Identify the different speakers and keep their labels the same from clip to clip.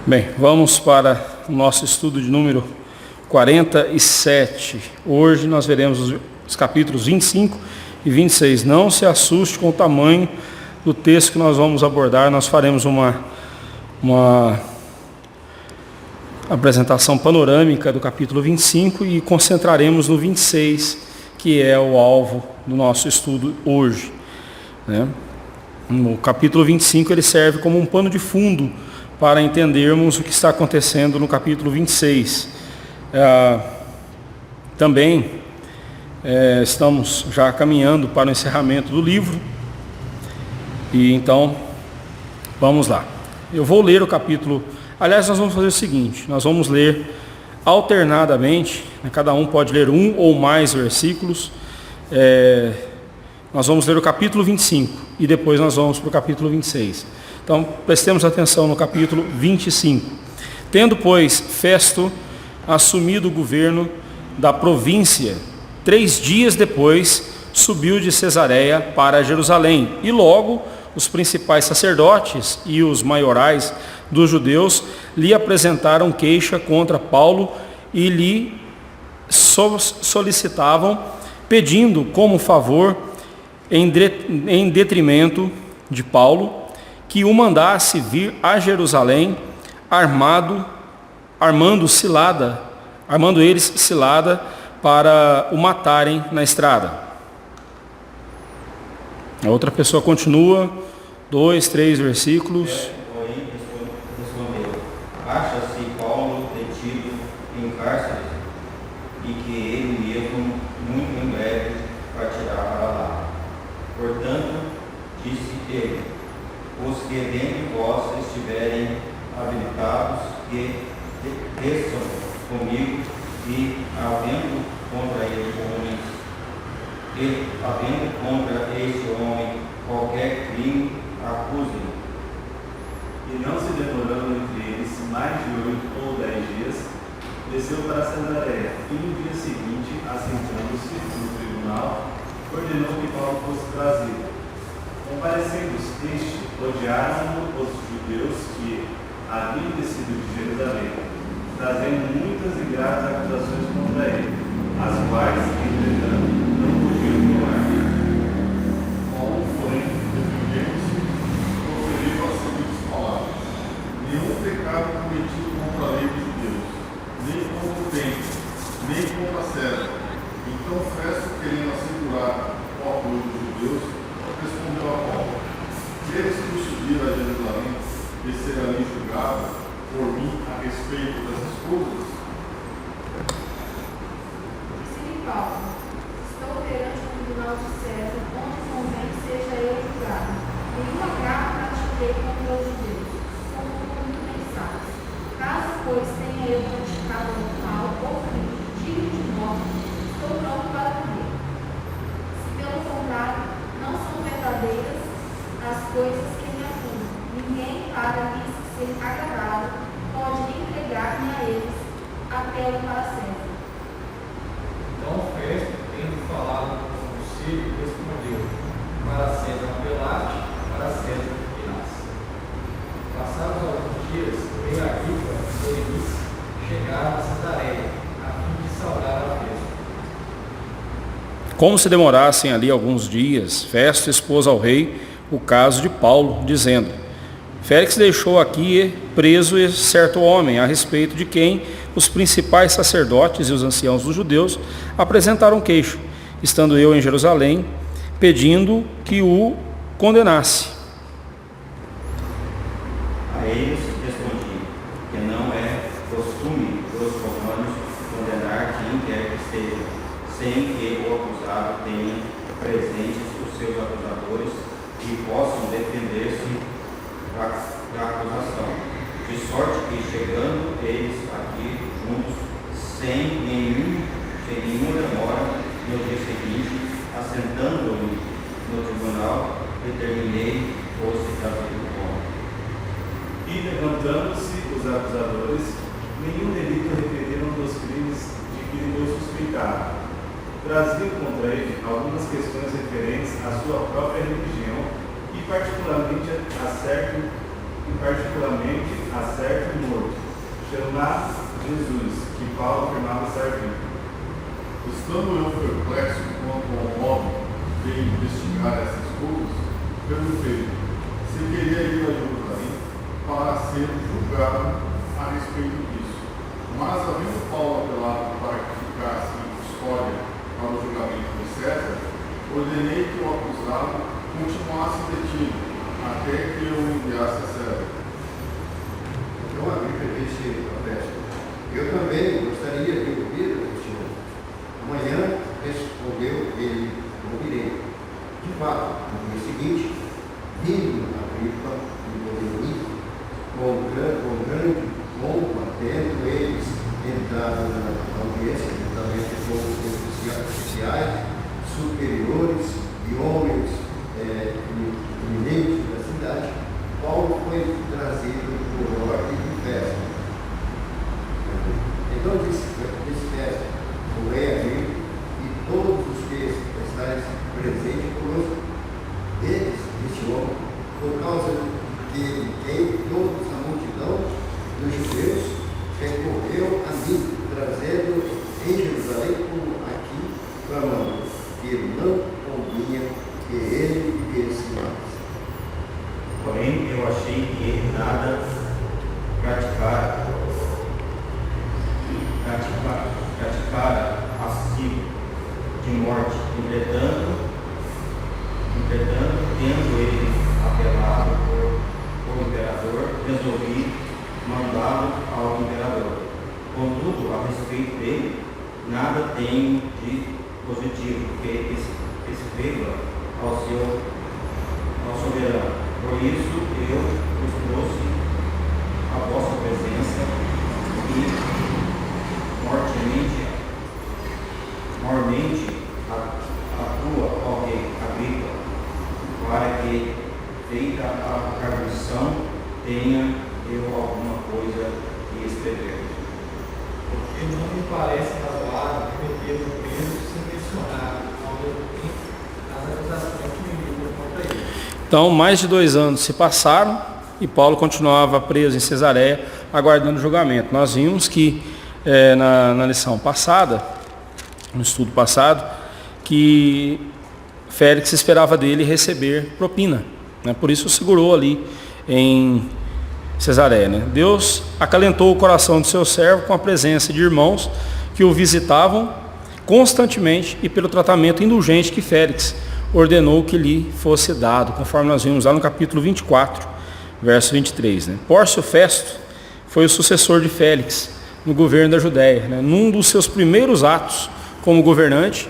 Speaker 1: Bem, vamos para o nosso estudo de número 47. Hoje nós veremos os capítulos 25 e 26. Não se assuste com o tamanho do texto que nós vamos abordar. Nós faremos uma apresentação panorâmica do capítulo 25 e concentraremos no 26, que é o alvo do nosso estudo hoje, né? No capítulo 25 ele serve como um pano de fundo para entendermos o que está acontecendo no capítulo 26. Também estamos já caminhando para o encerramento do livro, e então vamos lá. Eu vou ler o capítulo, aliás, nós vamos fazer o seguinte, nós vamos ler alternadamente, né, cada um pode ler um ou mais versículos. Nós vamos ler o capítulo 25 e depois nós vamos para o capítulo 26. Então, prestemos atenção no capítulo 25. Tendo, pois, Festo assumido o governo da província, 3 dias depois, subiu de Cesareia para Jerusalém. E logo os principais sacerdotes e os maiorais dos judeus lhe apresentaram queixa contra Paulo e lhe solicitavam, pedindo como favor, em detrimento de Paulo, que o mandasse vir a Jerusalém armando eles cilada para o matarem na estrada. A outra pessoa continua, 2, 3 versículos.
Speaker 2: Porém, respondeu: acha-se Paulo detido em cárcere, e que ele mesmo muito em breve partirá para lá. Portanto, disse ele: os que dentre vós estiverem habilitados, que desçam comigo, e havendo contra este homem qualquer crime, acusem.
Speaker 3: E não se demorando entre eles mais de 8 ou 10 dias, desceu para Cesareia, e no dia seguinte, assentando-se no tribunal, ordenou que Paulo fosse trazido. Comparecendo este, odiaram-no os judeus que haviam descido de Jerusalém, trazendo muitas e graves acusações contra ele, as quais, entretanto, não podiam provar.
Speaker 4: Paulo, porém, defendendo-se, proferiu as seguintes palavras: nenhum pecado cometido contra a lei dos judeus, nem contra o templo, nem contra César. Então Festo, querendo assegurar o apoio dos judeus, respondeu a Paulo: queres tu subir a Jerusalém e ser ali julgado por mim a respeito dessas coisas?
Speaker 5: Disse-lhe Paulo: estou perante o tribunal de César, onde convém seja eu julgado. Nenhuma grave pratiquei contra os judeus, como bem sabes. Caso, pois, tenha eu praticado mal ou crime digno de morte, estou pronto para morrer. Se pelo contrário não são verdadeiras as coisas que me acusam, ninguém, para lhes ser agradado, pode entregar-me a eles, apelo para César.
Speaker 6: Então Festo, tendo falado com o conselho, respondeu: para César apelaste, para César apelaste. Passados alguns dias, veio Agripa e Berenice chegaram a Cesareia, a fim de saudar a Festo.
Speaker 1: Como se demorassem ali alguns dias, Festo expôs ao rei o caso de Paulo, dizendo: Félix deixou aqui preso certo homem, a respeito de quem os principais sacerdotes e os anciãos dos judeus apresentaram queixa, estando eu em Jerusalém, pedindo que o condenasse.
Speaker 2: A eles respondi que não é costume dos romanos condenar quem quer que seja, sem que o acusado tenha presentes os seus acusadores e possam defender-se da acusação, de sorte que, chegando eles aqui juntos, sem nenhuma demora, no dia seguinte, assentando-me no tribunal, determinei fosse trazido como.
Speaker 3: E levantando-se os acusadores, nenhum delito referiram dos crimes de que lhe suspeitaram. Traziam contra ele algumas questões referentes à sua própria religião e particularmente a certo e particularmente a certo morto, chamado Jesus, que Paulo afirmava ser vivo.
Speaker 4: Estando eu perplexo quanto ao modo de investigar essas coisas, perguntei se queria ir a Jerusalém para ser julgado a respeito disso. Mas, havendo Paulo apelado para que ficasse em custódia para o julgamento de César, ordenei que o acusado continuasse detido até que eu o enviasse a César.
Speaker 7: Então a Bíblia disse ao apóstolo: eu também gostaria de ouvir o Senhor. Amanhã respondeu ele: ouvirei. De fato, no dia seguinte, vindo Agripa e Berenice, com grande pompa, tendo eles entrado na audiência, juntamente com os oficiais superiores e homens eminentes da cidade, Paulo foi trazido por ordem de festa. Então disse festa, o rei Agripa e todos os que estáis presentes conosco, eles, este homem, por causa de quem toda a multidão dos judeus recorreu a mim, trazendo em Jerusalém como aqui, clamando que não convinha que ele vivesse mais.
Speaker 2: Porém, eu achei que ele nada praticara assim de morte. Entretanto, tendo ele apelado por imperador, resolvi mandá-lo ao imperador. Contudo, a respeito dele, nada tenho de positivo, que escreva ao soberano. Por isso, eu os trouxe à vossa presença e mormente a tua, ó rei Agripa, para que, feita a arguição, tenha eu alguma coisa que escrever.
Speaker 6: Porque não me parece razoável meter no preso sem mencionar ao mesmo tempo as acusações que me ligam contra ele.
Speaker 1: Então, mais de 2 anos se passaram e Paulo continuava preso em Cesareia, aguardando o julgamento. Nós vimos que na lição passada, no estudo passado, que Félix esperava dele receber propina, né? Por isso segurou ali em Cesareia, né? Deus acalentou o coração de seu servo com a presença de irmãos que o visitavam constantemente e pelo tratamento indulgente que Félix ordenou que lhe fosse dado, conforme nós vimos lá no capítulo 24, verso 23. Né? Pórcio Festo foi o sucessor de Félix no governo da Judéia. Né? Num dos seus primeiros atos como governante,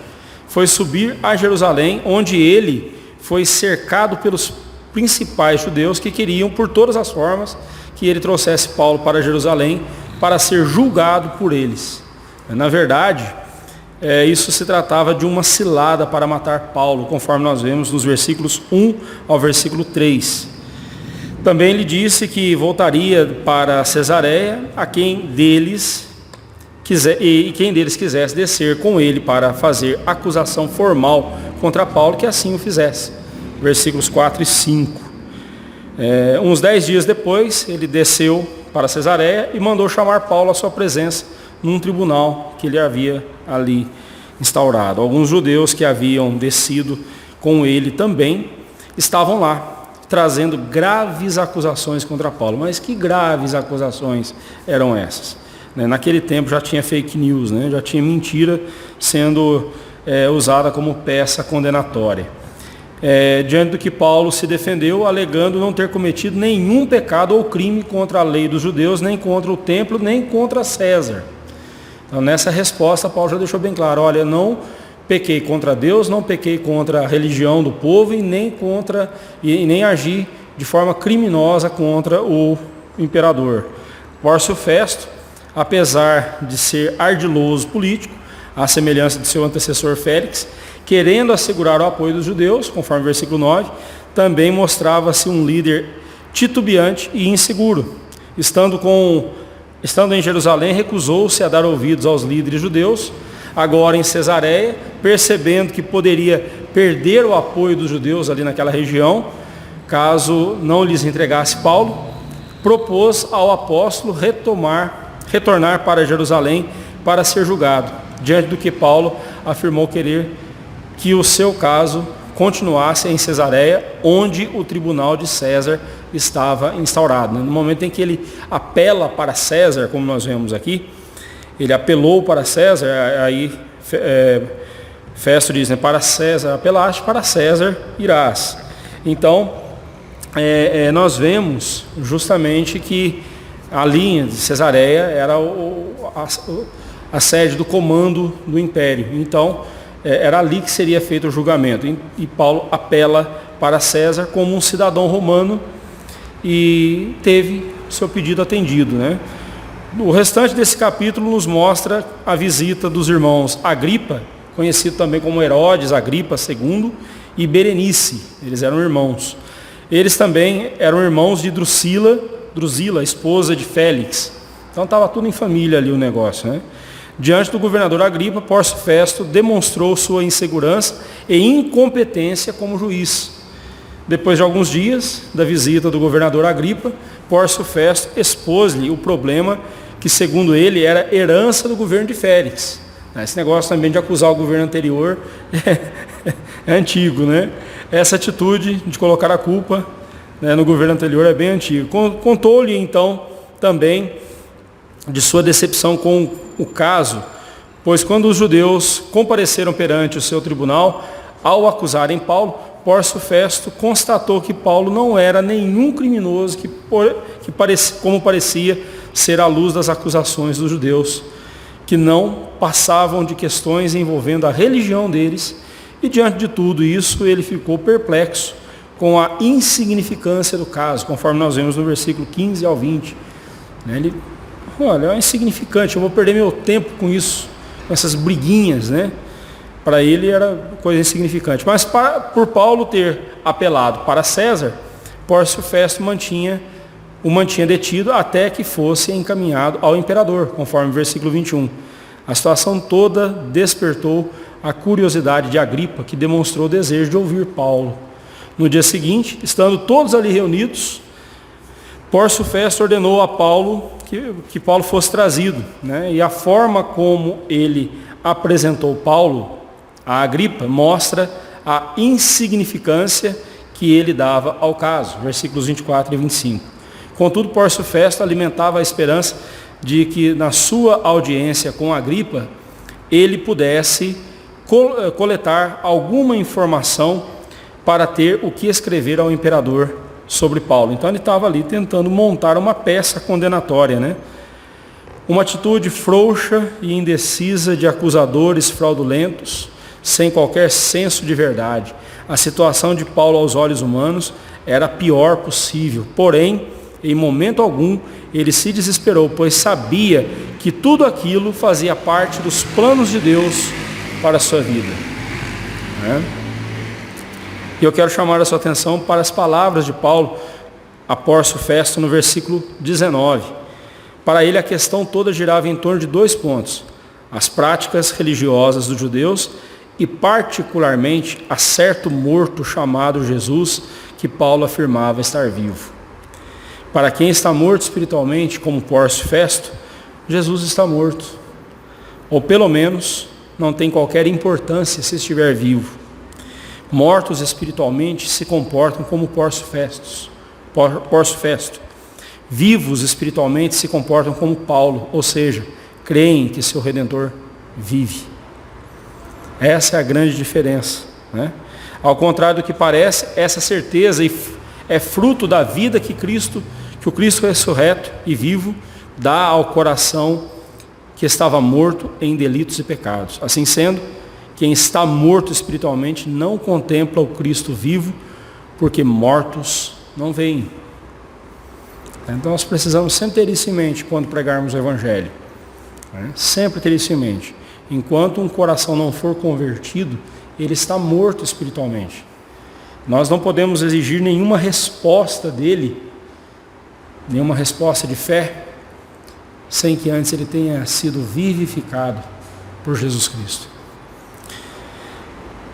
Speaker 1: foi subir a Jerusalém, onde ele foi cercado pelos principais judeus que queriam, por todas as formas, que ele trouxesse Paulo para Jerusalém para ser julgado por eles. Na verdade, isso se tratava de uma cilada para matar Paulo, conforme nós vemos nos versículos 1 ao versículo 3. Também lhe disse que voltaria para Cesareia a quem deles quisesse descer com ele para fazer acusação formal contra Paulo, que assim o fizesse. Versículos 4 e 5. Uns 10 dias depois, ele desceu para Cesareia e mandou chamar Paulo à sua presença num tribunal que ele havia ali instaurado. Alguns judeus que haviam descido com ele também estavam lá, trazendo graves acusações contra Paulo. Mas que graves acusações eram essas? Naquele tempo já tinha fake news, né? Já tinha mentira sendo usada como peça condenatória. Diante do que Paulo se defendeu, alegando não ter cometido nenhum pecado ou crime contra a lei dos judeus, nem contra o templo, nem contra César. Então, nessa resposta, Paulo já deixou bem claro: olha, eu não pequei contra Deus, não pequei contra a religião do povo e nem agi de forma criminosa contra o imperador. Pórcio Festo, apesar de ser ardiloso político, à semelhança de seu antecessor Félix, querendo assegurar o apoio dos judeus, conforme o versículo 9, também mostrava-se um líder titubeante e inseguro. Estando em Jerusalém, recusou-se a dar ouvidos aos líderes judeus. Agora em Cesareia, percebendo que poderia perder o apoio dos judeus ali naquela região, caso não lhes entregasse Paulo, propôs ao apóstolo retornar para Jerusalém para ser julgado, diante do que Paulo afirmou querer que o seu caso continuasse em Cesareia, onde o tribunal de César estava instaurado. No momento em que ele apela para César, como nós vemos aqui, ele apelou para César, aí Festo diz, né, para César apelaste, para César irás. Então, nós vemos justamente que a linha de Cesareia era a sede do comando do império. Então, era ali que seria feito o julgamento. E Paulo apela para César como um cidadão romano e teve seu pedido atendido, né? O restante desse capítulo nos mostra a visita dos irmãos Agripa, conhecido também como Herodes Agripa II, e Berenice. Eles eram irmãos. Eles também eram irmãos de Drusila, esposa de Félix. Então estava tudo em família ali o negócio, né? Diante do governador Agripa, Pórcio Festo demonstrou sua insegurança e incompetência como juiz. Depois de alguns dias da visita do governador Agripa, Pórcio Festo expôs-lhe o problema que, segundo ele, era herança do governo de Félix. Esse negócio também de acusar o governo anterior é antigo, né? Essa atitude de colocar a culpa, né, no governo anterior é bem antiga. Contou-lhe, então, também de sua decepção com o caso, pois quando os judeus compareceram perante o seu tribunal, ao acusarem Paulo, Pórcio Festo constatou que Paulo não era nenhum criminoso, como parecia ser à luz das acusações dos judeus, que não passavam de questões envolvendo a religião deles, e diante de tudo isso ele ficou perplexo com a insignificância do caso, conforme nós vemos no versículo 15 ao 20. Ele, olha, é insignificante, eu vou perder meu tempo com isso, com essas briguinhas, né? Para ele era coisa insignificante. Mas por Paulo ter apelado para César, Pórcio Festo o mantinha detido até que fosse encaminhado ao imperador, conforme o versículo 21. A situação toda despertou a curiosidade de Agripa, que demonstrou desejo de ouvir Paulo. No dia seguinte, estando todos ali reunidos, Pórcio Festo ordenou a Paulo que Paulo fosse trazido, né? E a forma como ele apresentou Paulo a Agripa mostra a insignificância que ele dava ao caso, versículos 24 e 25. Contudo, Pórcio Festo alimentava a esperança de que na sua audiência com Agripa, ele pudesse coletar alguma informação para ter o que escrever ao imperador sobre Paulo. Então ele estava ali tentando montar uma peça condenatória, né? Uma atitude frouxa e indecisa de acusadores fraudulentos, sem qualquer senso de verdade. A situação de Paulo aos olhos humanos era a pior possível. Porém, em momento algum, ele se desesperou, pois sabia que tudo aquilo fazia parte dos planos de Deus para a sua vida. E eu quero chamar a sua atenção para as palavras de Paulo a Pórcio Festo no versículo 19. Para ele a questão toda girava em torno de 2 pontos: as práticas religiosas dos judeus e particularmente a certo morto chamado Jesus, que Paulo afirmava estar vivo. Para quem está morto espiritualmente, como Pórcio Festo, Jesus está morto. Ou pelo menos não tem qualquer importância se estiver vivo. Mortos espiritualmente se comportam como Pórcio Festo. Vivos espiritualmente se comportam como Paulo, ou seja, creem que seu Redentor vive. Essa é a grande diferença, né? Ao contrário do que parece, essa certeza é fruto da vida que o Cristo ressurreto e vivo dá ao coração que estava morto em delitos e pecados. Assim sendo, quem está morto espiritualmente não contempla o Cristo vivo, porque mortos não veem. Então nós precisamos sempre ter isso em mente quando pregarmos o Evangelho. Sempre ter isso em mente. Enquanto um coração não for convertido, ele está morto espiritualmente. Nós não podemos exigir nenhuma resposta dele, nenhuma resposta de fé, sem que antes ele tenha sido vivificado por Jesus Cristo.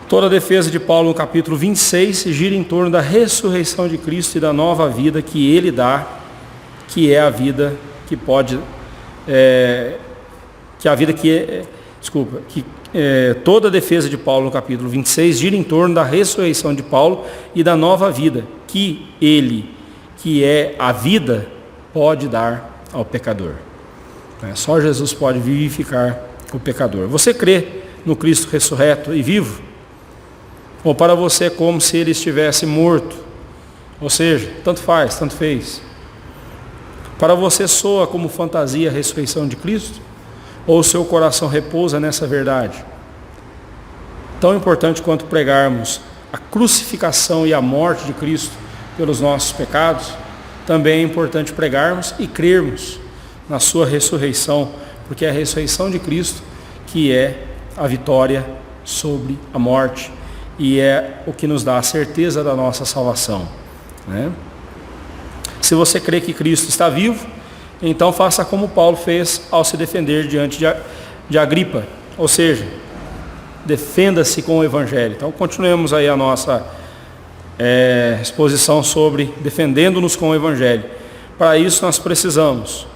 Speaker 1: Toda a defesa de Paulo no capítulo 26 gira em torno da ressurreição de Cristo e da nova vida que ele dá, que é a vida que pode, toda a defesa de Paulo no capítulo 26 gira em torno da ressurreição de Paulo e da nova vida que ele, que é a vida, pode dar ao pecador. Só Jesus pode vivificar o pecador. Você crê no Cristo ressurreto e vivo? Ou para você é como se ele estivesse morto? Ou seja, tanto faz, tanto fez. Para você soa como fantasia a ressurreição de Cristo? Ou o seu coração repousa nessa verdade? Tão importante quanto pregarmos a crucificação e a morte de Cristo pelos nossos pecados, também é importante pregarmos e crermos na sua ressurreição, porque é a ressurreição de Cristo que é a vitória sobre a morte e é o que nos dá a certeza da nossa salvação, né? Se você crê que Cristo está vivo, então faça como Paulo fez ao se defender diante de Agripa, ou seja, defenda-se com o Evangelho. Então continuemos aí a nossa exposição sobre defendendo-nos com o Evangelho. Para isso nós precisamos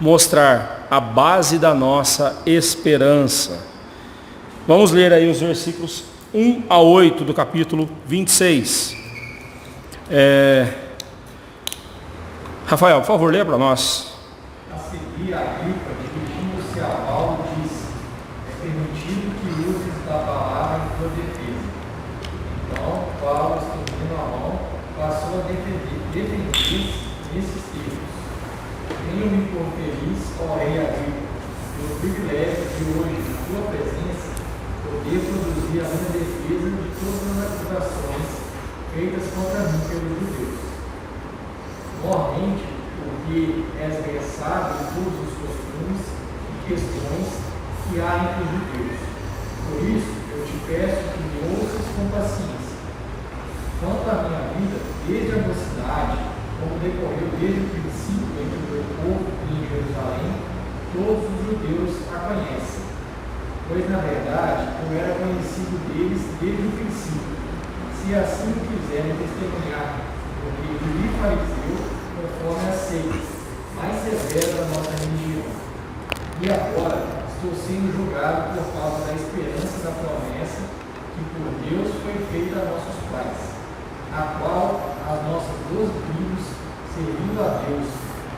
Speaker 1: mostrar a base da nossa esperança. Vamos ler aí os versículos 1 a 8 do capítulo 26. Rafael, por favor, leia para nós.
Speaker 6: A seguir, Agripa, dirigindo-se a Paulo, disse: é permitido que uses da palavra em tua defesa. Então, Paulo, estendendo a mão, passou a defender-se nesses termos: tenho-me por feliz, ó rei Agripa, pelo privilégio de hoje, na tua presença, poder produzir a minha defesa de todas as acusações feitas contra mim pelos judeus. Mormente, porque és versado em todos os costumes e questões que há entre os judeus. Por isso, eu te peço que me ouças com paciência. Quanto à minha vida, desde a mocidade, como decorreu desde o princípio entre o meu povo e em Jerusalém, todos os judeus a conhecem. Pois, na verdade, eu era conhecido deles desde o princípio, se assim o quiserem testemunhar, porque vivi fariseu conforme a seita mais severa da nossa religião. E agora estou sendo julgado por causa da esperança da promessa que por Deus foi feita a nossos pais, a qual as nossas duas tribos, servindo a Deus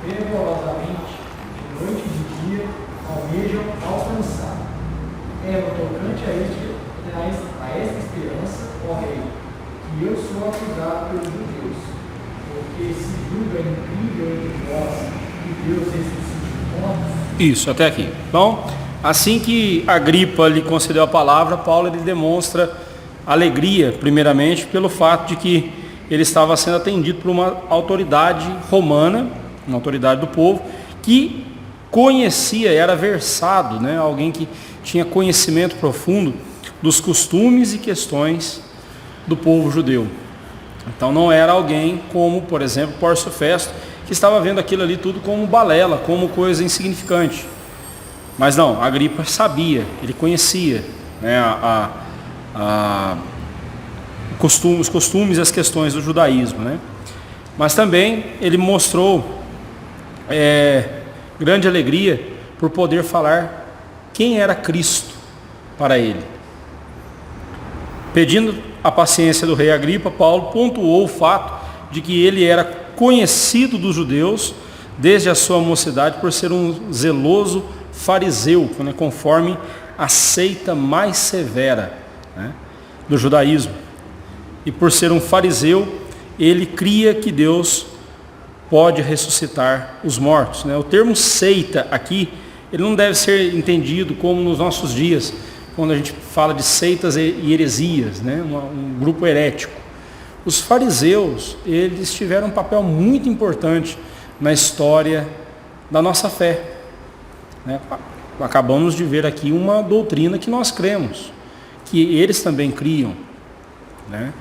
Speaker 6: fervorosamente, de noite e de dia, almejam alcançar. No tocante a esta esperança, ó rei, que eu sou acusado pelos judeus, porque se julga incrível entre nós que Deus ressuscite de mortos.
Speaker 1: Isso, até aqui. Então, assim que Agripa lhe concedeu a palavra, Paulo ele demonstra alegria, primeiramente, pelo fato de que ele estava sendo atendido por uma autoridade romana, uma autoridade do povo, que conhecia, era versado, né? Alguém que tinha conhecimento profundo dos costumes e questões do povo judeu. Então não era alguém como, por exemplo, Pórcio Festo, que estava vendo aquilo ali tudo como balela, como coisa insignificante. Mas não, Agripa sabia, ele conhecia, né, os costumes e as questões do judaísmo, né? Mas também ele mostrou grande alegria por poder falar quem era Cristo para ele. Pedindo a paciência do rei Agripa, Paulo pontuou o fato de que ele era conhecido dos judeus desde a sua mocidade por ser um zeloso fariseu, né, conforme a seita mais severa, né, do judaísmo. E por ser um fariseu, ele cria que Deus pode ressuscitar os mortos, né? O termo seita aqui, ele não deve ser entendido como nos nossos dias, quando a gente fala de seitas e heresias, né? Um grupo herético. Os fariseus, eles tiveram um papel muito importante na história da nossa fé, né? Acabamos de ver aqui uma doutrina que nós cremos, que eles também criam, né?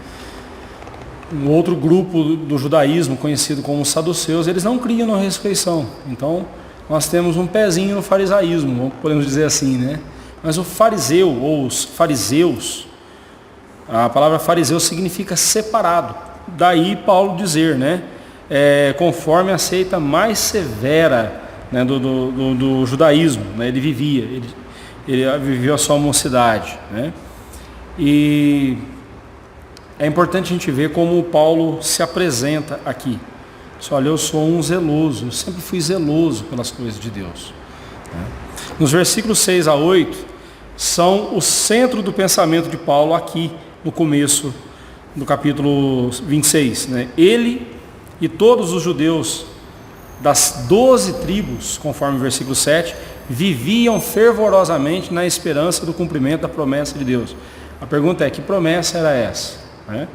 Speaker 1: Um outro grupo do judaísmo, conhecido como os saduceus, eles não criam na ressurreição. Então, nós temos um pezinho no farisaísmo, podemos dizer assim, né? Mas o fariseu, ou os fariseus, a palavra fariseu significa separado. Daí Paulo dizer, né? conforme a seita mais severa, né, do judaísmo, né? Ele vivia a sua mocidade, né? E é importante a gente ver como Paulo se apresenta aqui. Olha, eu sou um zeloso, eu sempre fui zeloso pelas coisas de Deus, né? Nos versículos 6 a 8, são o centro do pensamento de Paulo aqui no começo do capítulo 26, né? Ele e todos os judeus das 12 tribos, conforme o versículo 7, viviam fervorosamente na esperança do cumprimento da promessa de Deus. A pergunta é, que promessa era essa, né?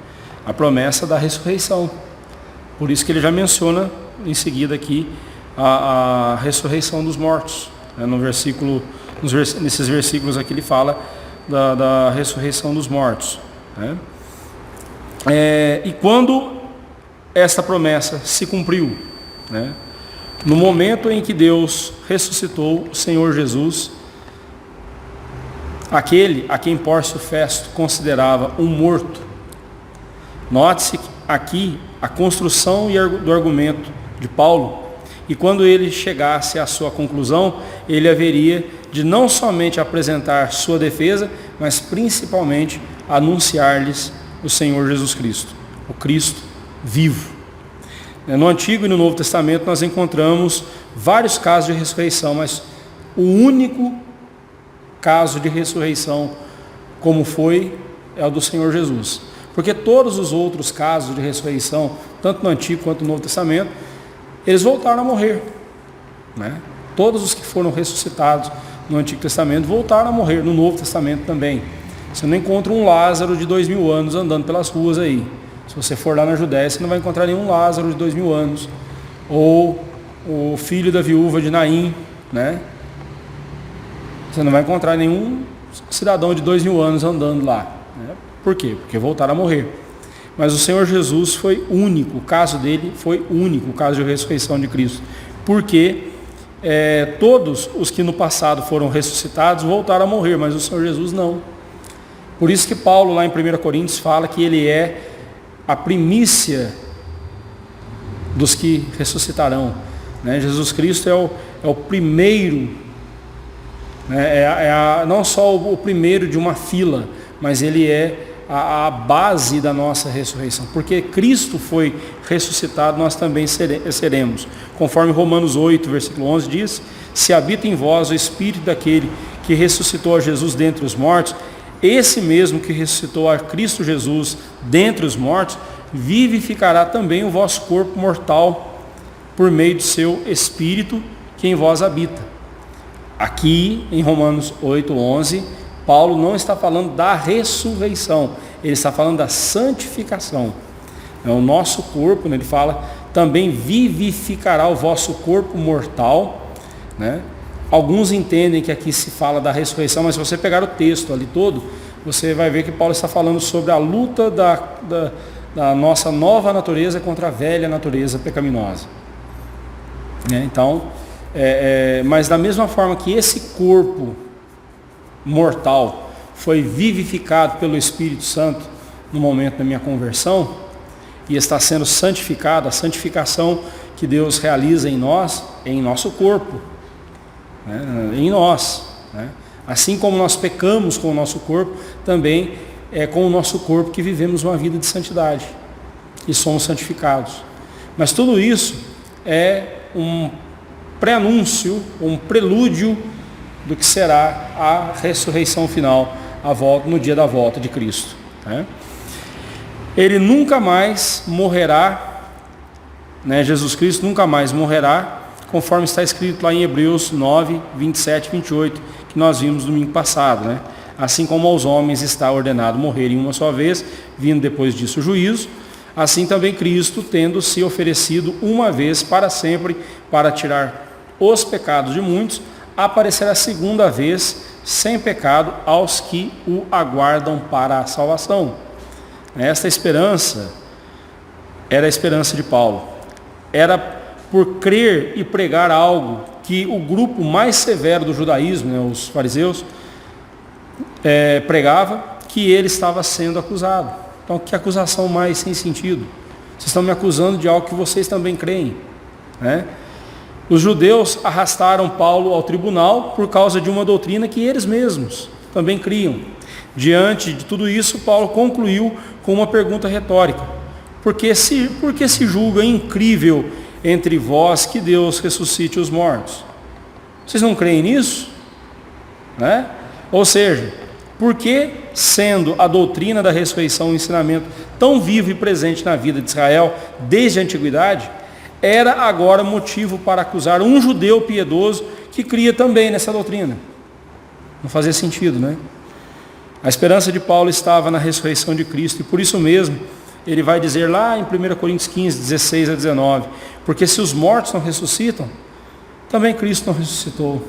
Speaker 1: A promessa da ressurreição. Por isso que ele já menciona em seguida aqui a ressurreição dos mortos, né? Nesses versículos aqui ele fala da ressurreição dos mortos, né? E quando essa promessa se cumpriu, né? No momento em que Deus ressuscitou o Senhor Jesus, aquele a quem Pórcio Festo considerava um morto. Note-se aqui a construção do argumento de Paulo, e quando ele chegasse à sua conclusão, ele haveria de não somente apresentar sua defesa, mas principalmente anunciar-lhes o Senhor Jesus Cristo, o Cristo vivo. No Antigo e no Novo Testamento nós encontramos vários casos de ressurreição, mas o único caso de ressurreição como foi é o do Senhor Jesus. Porque todos os outros casos de ressurreição, tanto no Antigo quanto no Novo Testamento, eles voltaram a morrer, né? Todos os que foram ressuscitados no Antigo Testamento voltaram a morrer no Novo Testamento também. Você não encontra um Lázaro de 2000 anos andando pelas ruas aí. Se você for lá na Judéia, você não vai encontrar nenhum Lázaro de 2000 anos. Ou o filho da viúva de Naim, né? Você não vai encontrar nenhum cidadão de 2000 anos andando lá, né? Por quê? Porque voltaram a morrer. Mas o Senhor Jesus foi único, o caso dele foi único, o caso de ressurreição de Cristo. Porque todos os que no passado foram ressuscitados voltaram a morrer, mas o Senhor Jesus não. Por isso que Paulo, lá em 1 Coríntios, fala que ele é a primícia dos que ressuscitarão, né? Jesus Cristo é o primeiro, né? Não só o primeiro de uma fila, mas ele é a base da nossa ressurreição. Porque Cristo foi ressuscitado, nós também seremos. Conforme Romanos 8, versículo 11 diz, se habita em vós o Espírito daquele que ressuscitou a Jesus dentre os mortos, esse mesmo que ressuscitou a Cristo Jesus dentre os mortos, vivificará também o vosso corpo mortal por meio do seu Espírito que em vós habita. Aqui em Romanos 8:11, Paulo não está falando da ressurreição, ele está falando da santificação. O nosso corpo, ele fala, também vivificará o vosso corpo mortal, né? Alguns entendem que aqui se fala da ressurreição, mas se você pegar o texto ali todo, você vai ver que Paulo está falando sobre a luta da nossa nova natureza contra a velha natureza pecaminosa. Então, mas da mesma forma que esse corpo mortal foi vivificado pelo Espírito Santo no momento da minha conversão, e está sendo santificado, a santificação que Deus realiza em nós, em nosso corpo, né? Em nós, né? Assim como nós pecamos com o nosso corpo, também é com o nosso corpo que vivemos uma vida de santidade e somos santificados. Mas tudo isso é um pré-anúncio, um prelúdio do que será a ressurreição final, a volta, no dia da volta de Cristo, né? Ele nunca mais morrerá, né? Jesus Cristo nunca mais morrerá, conforme está escrito lá em Hebreus 9, 27 e 28, que nós vimos domingo passado, né? Assim como aos homens está ordenado morrerem uma só vez, vindo depois disso o juízo, assim também Cristo, tendo se oferecido uma vez para sempre para tirar os pecados de muitos, aparecerá segunda vez sem pecado aos que o aguardam para a salvação. Esta esperança era a esperança de Paulo. Era por crer e pregar algo que o grupo mais severo do judaísmo, né, os fariseus, pregava, que ele estava sendo acusado. Então, que acusação mais sem sentido, Vocês estão me acusando de algo que vocês também creem, né? Os judeus arrastaram Paulo ao tribunal por causa de uma doutrina que eles mesmos também criam. Diante de tudo isso, Paulo concluiu com uma pergunta retórica: por que se julga incrível entre vós que Deus ressuscite os mortos? Vocês não creem nisso? Né? Ou seja, por que, sendo a doutrina da ressurreição um ensinamento tão vivo e presente na vida de Israel desde a antiguidade, era agora motivo para acusar um judeu piedoso que cria também nessa doutrina? Não fazia sentido, né? A esperança de Paulo estava na ressurreição de Cristo, e por isso mesmo ele vai dizer lá em 1 Coríntios 15, 16 a 19, porque se os mortos não ressuscitam, também Cristo não ressuscitou.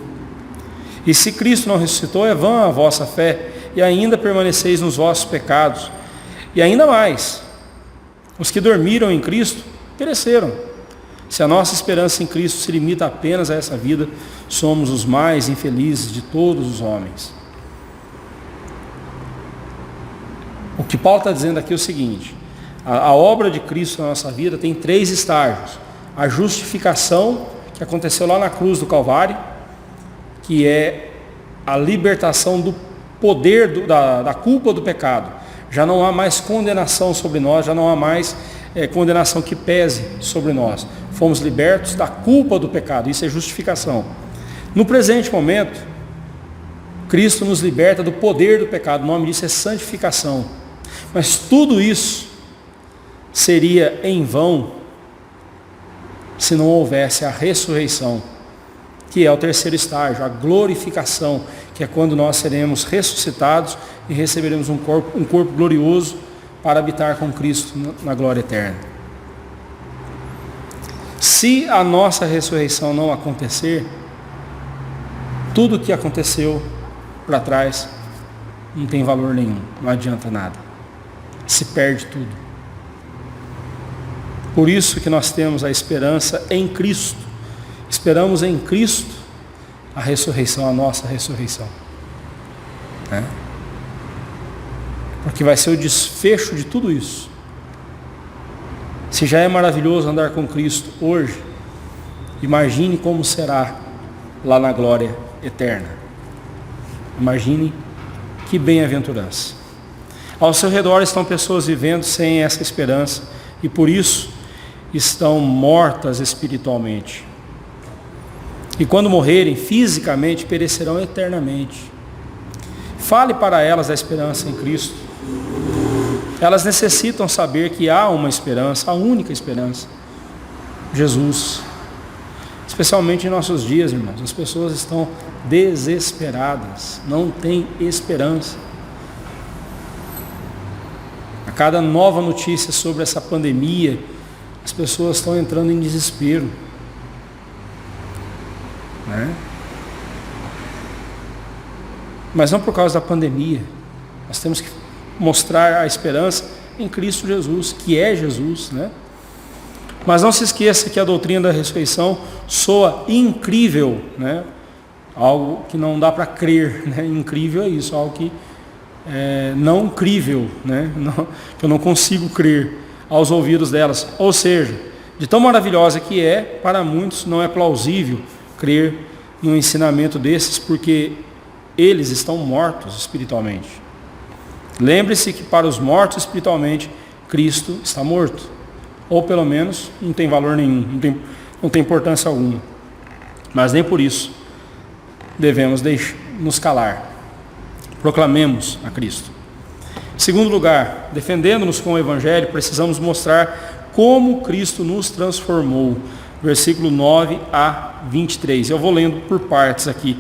Speaker 1: E se Cristo não ressuscitou, é vã a vossa fé, e ainda permaneceis nos vossos pecados. E ainda mais, os que dormiram em Cristo pereceram. Se a nossa esperança em Cristo se limita apenas a essa vida, somos os mais infelizes de todos os homens. O que Paulo está dizendo aqui é o seguinte: a obra de Cristo na nossa vida tem 3 estágios. A justificação, que aconteceu lá na cruz do Calvário, que é a libertação do poder da culpa do pecado. Já não há mais condenação sobre nós, já não há mais condenação que pese sobre nós. Fomos libertos da culpa do pecado, isso é justificação. No presente momento, Cristo nos liberta do poder do pecado, o nome disso é santificação. Mas tudo isso seria em vão se não houvesse a ressurreição, que é o 3º estágio, a glorificação, que é quando nós seremos ressuscitados e receberemos um corpo glorioso para habitar com Cristo na glória eterna. Se a nossa ressurreição não acontecer, tudo o que aconteceu para trás não tem valor nenhum, não adianta nada, se perde tudo. Por isso que nós temos a esperança em Cristo. Esperamos em Cristo a ressurreição, a nossa ressurreição, né? Porque vai ser o desfecho de tudo isso. Se já é maravilhoso andar com Cristo hoje, imagine como será lá na glória eterna. Imagine que bem-aventurança. Ao seu redor estão pessoas vivendo sem essa esperança e por isso estão mortas espiritualmente. E quando morrerem fisicamente, perecerão eternamente. Fale para elas da esperança em Cristo. Elas necessitam saber que há uma esperança, a única esperança, Jesus. Especialmente em nossos dias, irmãos, as pessoas estão desesperadas, não têm esperança. A cada nova notícia sobre essa pandemia, as pessoas estão entrando em desespero, né? Mas não por causa da pandemia. Nós temos que mostrar a esperança em Cristo Jesus, que é Jesus, né? Mas não se esqueça que a doutrina da ressurreição soa incrível, né? Algo que não dá para crer, né? Incrível é isso, algo que é não crível, né? Que eu não consigo crer aos ouvidos delas. Ou seja, de tão maravilhosa que é, para muitos não é plausível crer num ensinamento desses, porque eles estão mortos espiritualmente. Lembre-se que para os mortos espiritualmente, Cristo está morto. Ou pelo menos não tem valor nenhum, não tem importância alguma. Mas nem por isso devemos nos calar. Proclamemos a Cristo. Em segundo lugar, defendendo-nos com o Evangelho, precisamos mostrar como Cristo nos transformou. Versículo 9 a 23. Eu vou lendo por partes aqui.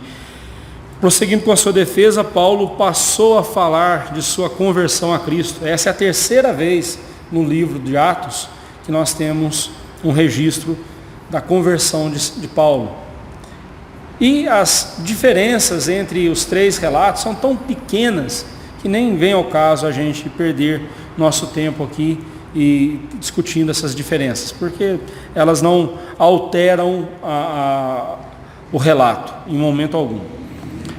Speaker 1: Prosseguindo com a sua defesa, Paulo passou a falar de sua conversão a Cristo. Essa é a 3ª vez no livro de Atos que nós temos um registro da conversão de Paulo. E as diferenças entre os 3 relatos são tão pequenas que nem vem ao caso a gente perder nosso tempo aqui e discutindo essas diferenças, porque elas não alteram o relato em momento algum.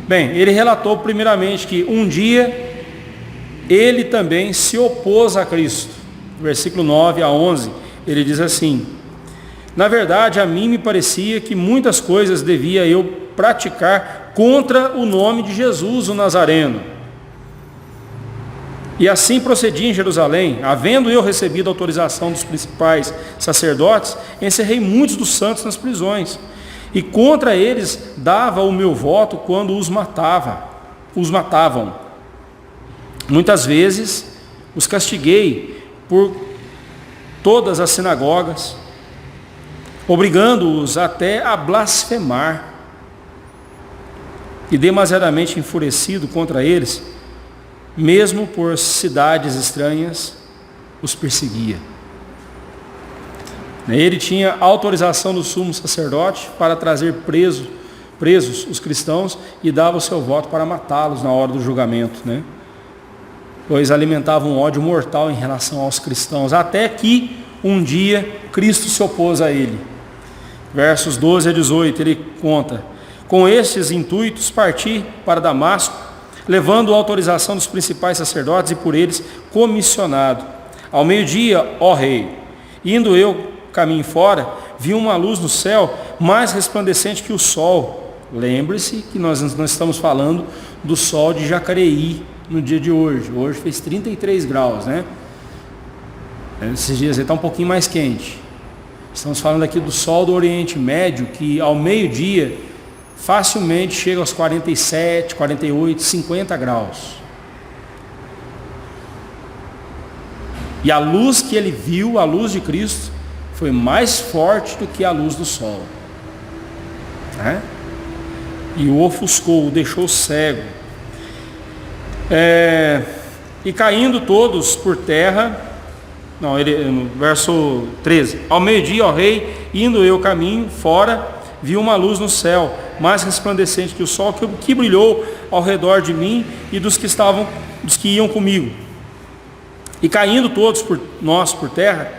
Speaker 1: Bem, ele relatou primeiramente que um dia ele também se opôs a Cristo. versículo 9 a 11, ele diz assim: na verdade, a mim me parecia que muitas coisas devia eu praticar contra o nome de Jesus, o Nazareno. E assim procedi em Jerusalém, havendo eu recebido autorização dos principais sacerdotes, encerrei muitos dos santos nas prisões, e contra eles dava o meu voto quando os matavam. Muitas vezes os castiguei por todas as sinagogas, obrigando-os até a blasfemar, e demasiadamente enfurecido contra eles, mesmo por cidades estranhas, os perseguia. Ele tinha autorização do sumo sacerdote para trazer presos os cristãos e dava o seu voto para matá-los na hora do julgamento, né? Pois alimentava um ódio mortal em relação aos cristãos, até que um dia Cristo se opôs a ele. Versos 12 a 18, ele conta: com estes intuitos parti para Damasco, levando a autorização dos principais sacerdotes e por eles comissionado. Ao meio-dia, ó rei, indo eu caminho fora, vi uma luz no céu mais resplandecente que o sol. Lembre-se que nós estamos falando do sol de Jacareí no dia de hoje. Hoje fez 33 graus, né? Esses dias está um pouquinho mais quente. Estamos falando aqui do sol do Oriente Médio, que ao meio-dia facilmente chega aos 47, 48, 50 graus. E a luz que ele viu, a luz de Cristo, foi mais forte do que a luz do sol, né? E o ofuscou, o deixou cego. E caindo todos por terra, no verso 13, ao meio-dia, ó rei, indo eu caminho fora, vi uma luz no céu, mais resplandecente que o sol, que brilhou ao redor de mim e dos que iam comigo. E caindo todos por terra,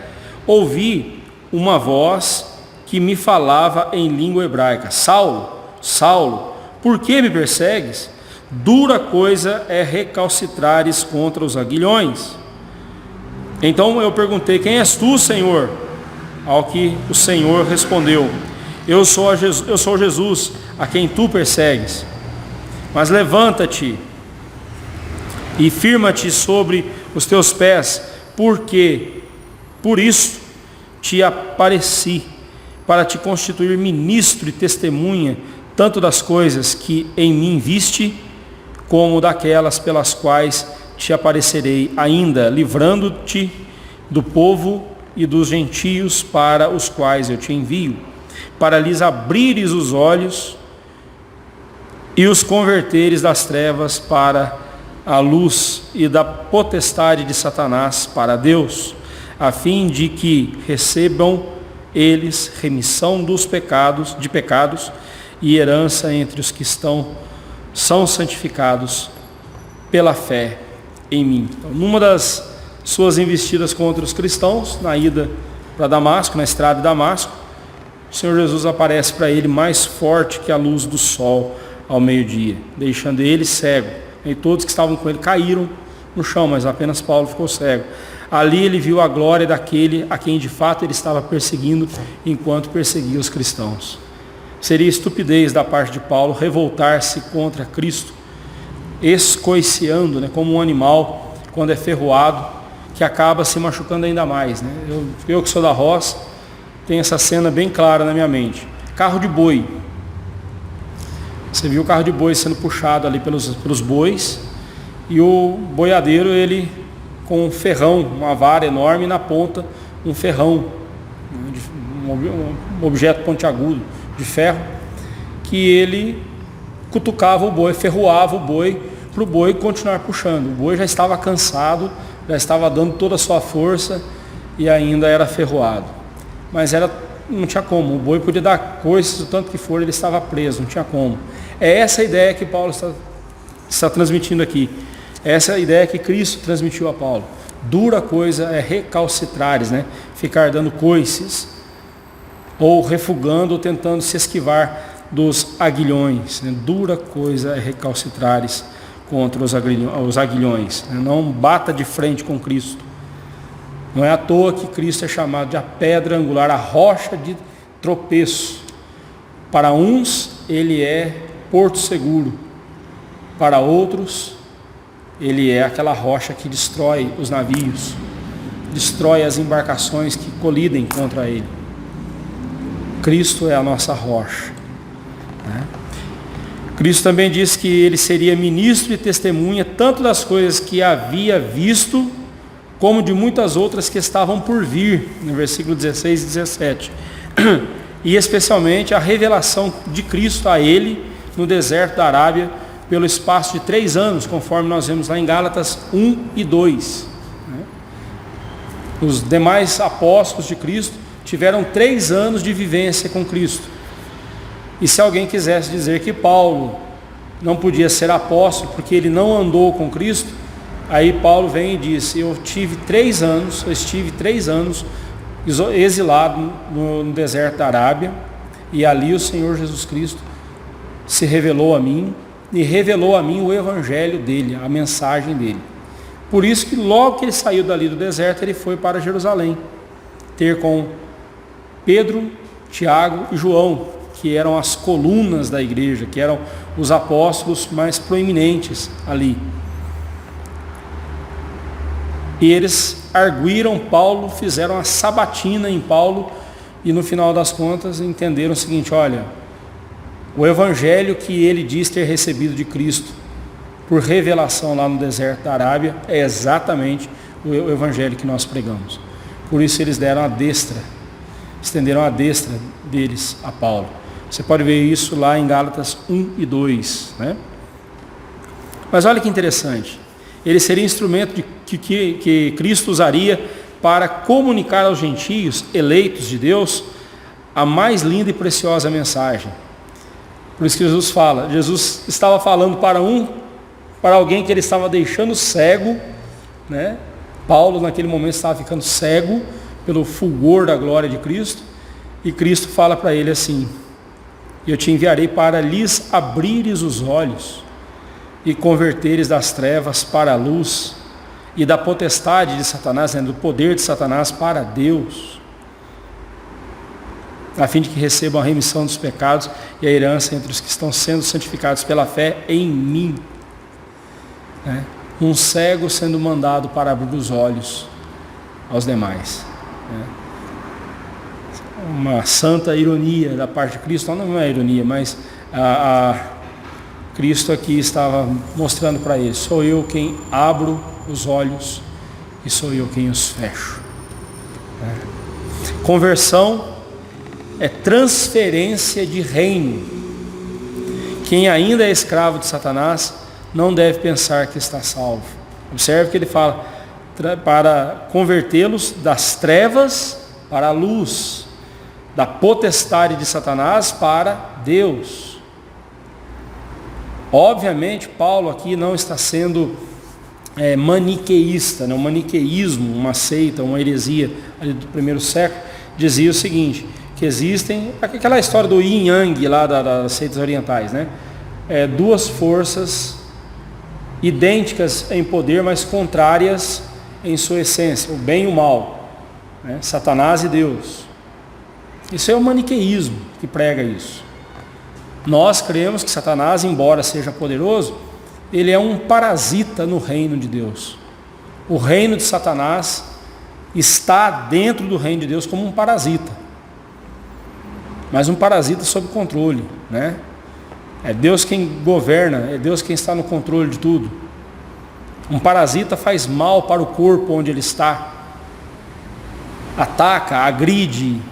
Speaker 1: ouvi uma voz que me falava em língua hebraica: Saulo, Saulo, por que me persegues? Dura coisa é recalcitrares contra os aguilhões. Então eu perguntei: quem és tu, Senhor? Ao que o Senhor respondeu: eu sou Jesus, a quem tu persegues. Mas levanta-te e firma-te sobre os teus pés, porque por isso te apareci, para te constituir ministro e testemunha, tanto das coisas que em mim viste, como daquelas pelas quais te aparecerei ainda, livrando-te do povo e dos gentios para os quais eu te envio, para lhes abrires os olhos e os converteres das trevas para a luz e da potestade de Satanás para Deus, a fim de que recebam eles remissão dos pecados e herança entre os que são santificados pela fé em mim. Então, numa das suas investidas contra os cristãos, na ida para Damasco, na estrada de Damasco, o Senhor Jesus aparece para ele mais forte que a luz do sol ao meio-dia, deixando ele cego. E todos que estavam com ele caíram no chão, mas apenas Paulo ficou cego. Ali ele viu a glória daquele a quem de fato ele estava perseguindo enquanto perseguia os cristãos. Seria estupidez da parte de Paulo revoltar-se contra Cristo, escoiciando, como um animal quando é ferroado, que acaba se machucando ainda mais, né? Eu que sou da roça, tenho essa cena bem clara na minha mente. Carro de boi. Você viu o carro de boi sendo puxado ali pelos bois, e o boiadeiro, ele com um ferrão, uma vara enorme, na ponta um ferrão, um objeto pontiagudo de ferro, que ele cutucava o boi, ferroava o boi, para o boi continuar puxando. O boi já estava cansado, já estava dando toda a sua força e ainda era ferroado. Mas não tinha como, o boi podia dar coices, o tanto que for, ele estava preso, não tinha como. É essa a ideia que Paulo está transmitindo aqui. Essa é a ideia que Cristo transmitiu a Paulo. Dura coisa é recalcitrares, ficar dando coices, ou refugando, ou tentando se esquivar dos aguilhões. Dura coisa é recalcitrares contra os aguilhões. Não bata de frente com Cristo. Não é à toa que Cristo é chamado de a pedra angular, a rocha de tropeço. Para uns, ele é porto seguro. Para outros, ele é aquela rocha que destrói os navios, destrói as embarcações que colidem contra ele. Cristo é a nossa rocha, né? Cristo também disse que ele seria ministro e testemunha tanto das coisas que havia visto, como de muitas outras que estavam por vir, no versículo 16 e 17. E especialmente a revelação de Cristo a ele no deserto da Arábia, pelo espaço de 3 anos, conforme nós vemos lá em Gálatas 1 e 2. Os demais apóstolos de Cristo tiveram 3 anos de vivência com Cristo. E se alguém quisesse dizer que Paulo não podia ser apóstolo porque ele não andou com Cristo, aí Paulo vem e diz: eu estive 3 anos exilado no deserto da Arábia, e ali o Senhor Jesus Cristo se revelou a mim, e revelou a mim o evangelho dele, a mensagem dele. Por isso que logo que ele saiu dali do deserto, ele foi para Jerusalém, ter com Pedro, Tiago e João, que eram as colunas da igreja, que eram os apóstolos mais proeminentes ali. E eles arguíram Paulo, fizeram a sabatina em Paulo, e no final das contas entenderam o seguinte: olha, o evangelho que ele diz ter recebido de Cristo por revelação lá no deserto da Arábia é exatamente o evangelho que nós pregamos. Por isso eles deram a destra, estenderam a destra deles a Paulo. Você pode ver isso lá em Gálatas 1 e 2, né? Mas olha que interessante, ele seria instrumento que Cristo usaria para comunicar aos gentios eleitos de Deus a mais linda e preciosa mensagem. Por isso que Jesus fala, Jesus estava falando para alguém que ele estava deixando cego, né? Paulo naquele momento estava ficando cego pelo fulgor da glória de Cristo, e Cristo fala para ele assim: eu te enviarei para lhes abrires os olhos e converteres das trevas para a luz, e da potestade de Satanás, do poder de Satanás para Deus, a fim de que recebam a remissão dos pecados e a herança entre os que estão sendo santificados pela fé em mim. Um cego sendo mandado para abrir os olhos aos demais. Uma santa ironia da parte de Cristo, não é ironia, mas Cristo aqui estava mostrando para ele: sou eu quem abro os olhos e sou eu quem os fecho. Conversão é transferência de reino. Quem ainda é escravo de Satanás não deve pensar que está salvo. Observe que ele fala para convertê-los das trevas para a luz, da potestade de Satanás para Deus. Obviamente, Paulo aqui não está sendo maniqueísta, né? O maniqueísmo, uma seita, uma heresia ali do primeiro século, dizia o seguinte: que existem, aquela história do yin yang lá das seitas orientais, né? Duas forças idênticas em poder, mas contrárias em sua essência, o bem e o mal, né? Satanás e Deus. Isso é o maniqueísmo que prega isso. Nós cremos que Satanás, embora seja poderoso, ele é um parasita no reino de Deus. O reino de Satanás está dentro do reino de Deus como um parasita, mas um parasita sob controle, né? É Deus quem governa, é Deus quem está no controle de tudo. Um parasita faz mal para o corpo onde ele está, ataca, agride.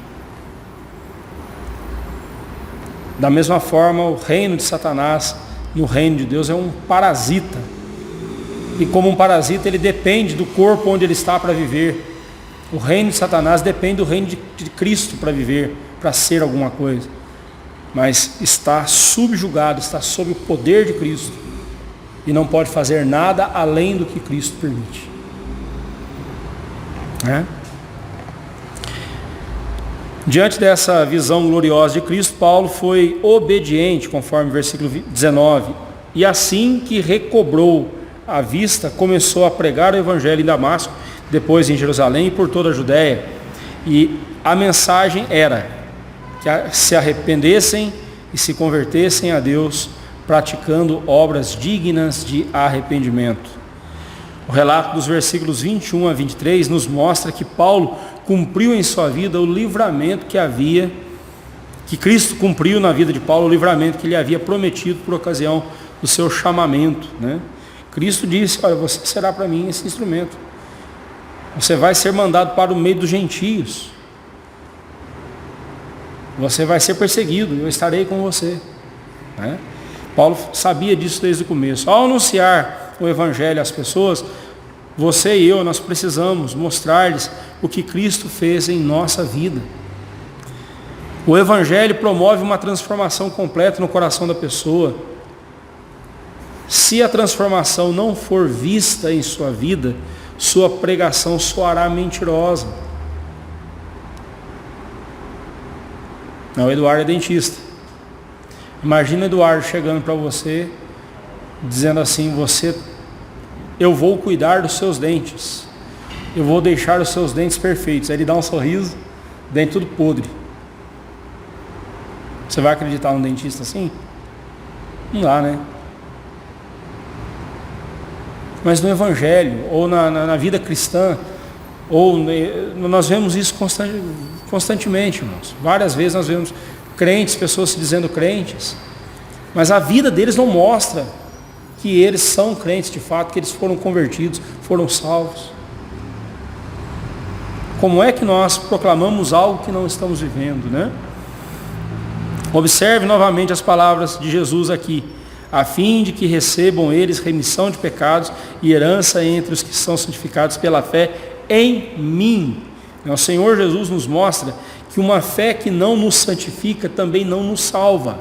Speaker 1: Da mesma forma, o reino de Satanás no reino de Deus é um parasita, e como um parasita ele depende do corpo onde ele está para viver. O reino de Satanás depende do reino de Cristo para viver, para ser alguma coisa, mas está subjugado, está sob o poder de Cristo, e não pode fazer nada além do que Cristo permite. Diante dessa visão gloriosa de Cristo, Paulo foi obediente, conforme o versículo 19, e assim que recobrou a vista, começou a pregar o evangelho em Damasco, depois em Jerusalém e por toda a Judéia. E a mensagem era que se arrependessem e se convertessem a Deus, praticando obras dignas de arrependimento. O relato dos versículos 21 a 23 nos mostra que Paulo cumpriu em sua vida o livramento que Cristo cumpriu na vida de Paulo, o livramento que ele havia prometido por ocasião do seu chamamento, né? Cristo disse: olha, você será para mim esse instrumento. Você vai ser mandado para o meio dos gentios. Você vai ser perseguido, eu estarei com você, né? Paulo sabia disso desde o começo. Ao anunciar o Evangelho às pessoas, você e eu, nós precisamos mostrar-lhes o que Cristo fez em nossa vida. O Evangelho promove uma transformação completa no coração da pessoa. Se a transformação não for vista em sua vida, sua pregação soará mentirosa. Não, o Eduardo é dentista. Imagina o Eduardo chegando para você, dizendo assim: eu vou cuidar dos seus dentes, eu vou deixar os seus dentes perfeitos. Aí ele dá um sorriso, dente tudo podre. Você vai acreditar num dentista assim? Não dá, né? Mas no Evangelho, ou na vida cristã, nós vemos isso constantemente, irmãos. Várias vezes nós vemos crentes, pessoas se dizendo crentes, mas a vida deles não mostra que eles são crentes de fato, que eles foram convertidos, foram salvos. Como é que nós proclamamos algo que não estamos vivendo, né? Observe novamente as palavras de Jesus aqui: a fim de que recebam eles remissão de pecados e herança entre os que são santificados pela fé em mim. O Senhor Jesus nos mostra que uma fé que não nos santifica também não nos salva.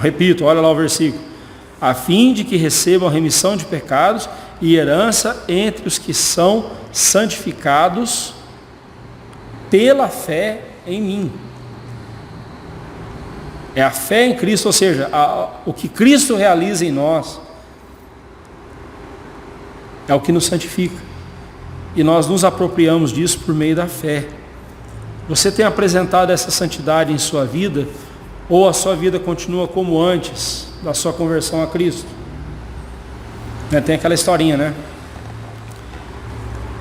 Speaker 1: Repito, olha lá o versículo: a fim de que recebam remissão de pecados e herança entre os que são santificados pela fé em mim. É a fé em Cristo, ou seja, o que Cristo realiza em nós é o que nos santifica. E nós nos apropriamos disso por meio da fé. Você tem apresentado essa santidade em sua vida, ou a sua vida continua como antes da sua conversão a Cristo? Tem aquela historinha, né?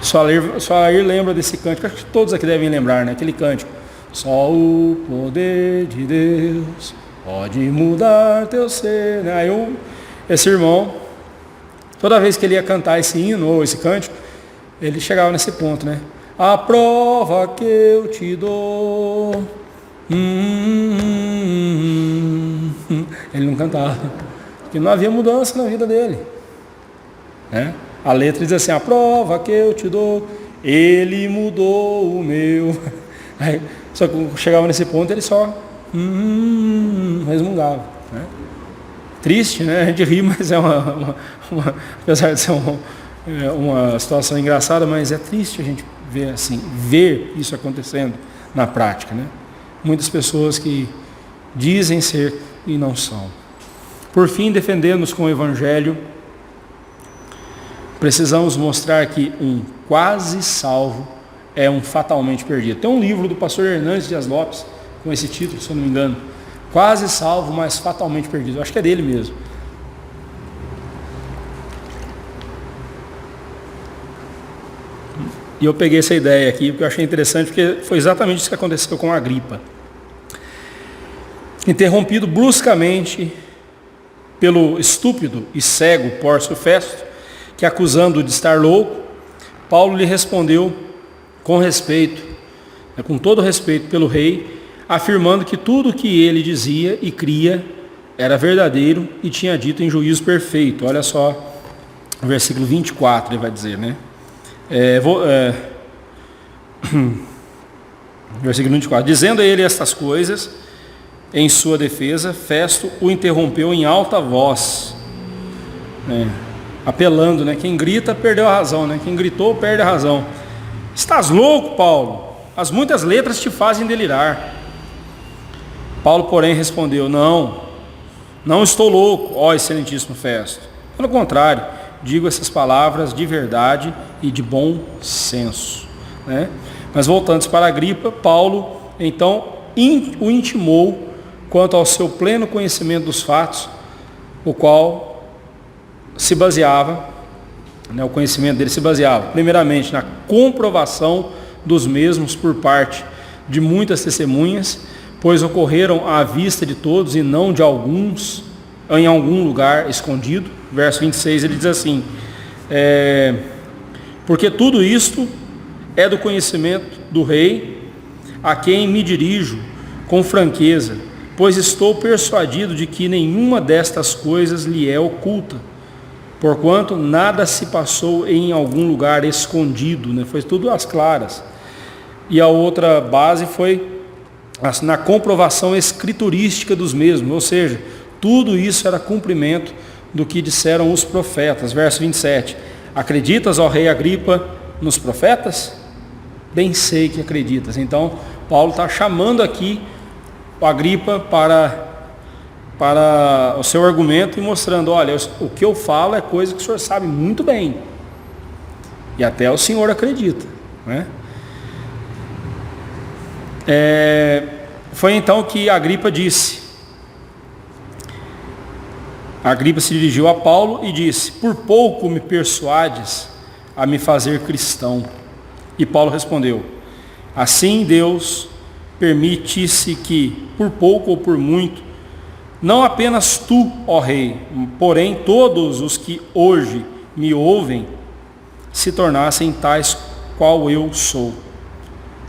Speaker 1: Só lembra desse cântico, acho que todos aqui devem lembrar, né? Aquele cântico: só o poder de Deus pode mudar teu ser. Aí esse irmão, toda vez que ele ia cantar esse hino ou esse cântico, ele chegava nesse ponto, né? A prova que eu te dou. Ele não cantava, porque não havia mudança na vida dele, né? A letra diz assim: a prova que eu te dou, ele mudou o meu. Aí, só que chegava nesse ponto, ele só resmungava, né? Triste, né? A gente ri, mas é apesar de ser uma situação engraçada, mas é triste a gente ver isso acontecendo na prática, né? Muitas pessoas que dizem ser e não são. Por fim, defendendo-nos com o Evangelho, precisamos mostrar que um quase salvo é um fatalmente perdido. Tem um livro do pastor Hernandes Dias Lopes com esse título, se eu não me engano: Quase salvo, mas fatalmente perdido. Eu acho que é dele mesmo. E eu peguei essa ideia aqui porque eu achei interessante, porque foi exatamente isso que aconteceu com Agripa. Interrompido bruscamente pelo estúpido e cego Pórcio Festo, que, acusando-o de estar louco, Paulo lhe respondeu com respeito, com todo respeito pelo rei, afirmando que tudo o que ele dizia e cria era verdadeiro e tinha dito em juízo perfeito. Olha só o versículo 24, ele vai dizer, né? Versículo 24: dizendo a ele estas coisas, em sua defesa, Festo o interrompeu em alta voz, né? Apelando, né? Quem grita perdeu a razão, né? Quem gritou perde a razão. Estás louco, Paulo? As muitas letras te fazem delirar. Paulo, porém, respondeu: não estou louco, ó excelentíssimo Festo. Pelo contrário, digo essas palavras de verdade e de bom senso. Né? Mas voltando para Agripa, Paulo então o intimou quanto ao seu pleno conhecimento dos fatos, o qual se baseava, né, o conhecimento dele se baseava primeiramente na comprovação dos mesmos por parte de muitas testemunhas, pois ocorreram à vista de todos e não de alguns, em algum lugar escondido. Verso 26 ele diz assim, porque tudo isto é do conhecimento do rei, a quem me dirijo com franqueza, pois estou persuadido de que nenhuma destas coisas lhe é oculta, porquanto nada se passou em algum lugar escondido, né? Foi tudo às claras. E a outra base foi na comprovação escriturística dos mesmos, ou seja, tudo isso era cumprimento do que disseram os profetas. Verso 27, acreditas, ó rei Agripa, nos profetas? Bem sei que acreditas. Então, Paulo está chamando aqui o Agripa para o seu argumento e mostrando, olha, o que eu falo é coisa que o senhor sabe muito bem. E até o senhor acredita. Né? Foi então que Agripa disse. Agripa se dirigiu a Paulo e disse, por pouco me persuades a me fazer cristão. E Paulo respondeu, assim Deus permitisse que, por pouco ou por muito, não apenas tu, ó rei, porém todos os que hoje me ouvem, se tornassem tais qual eu sou,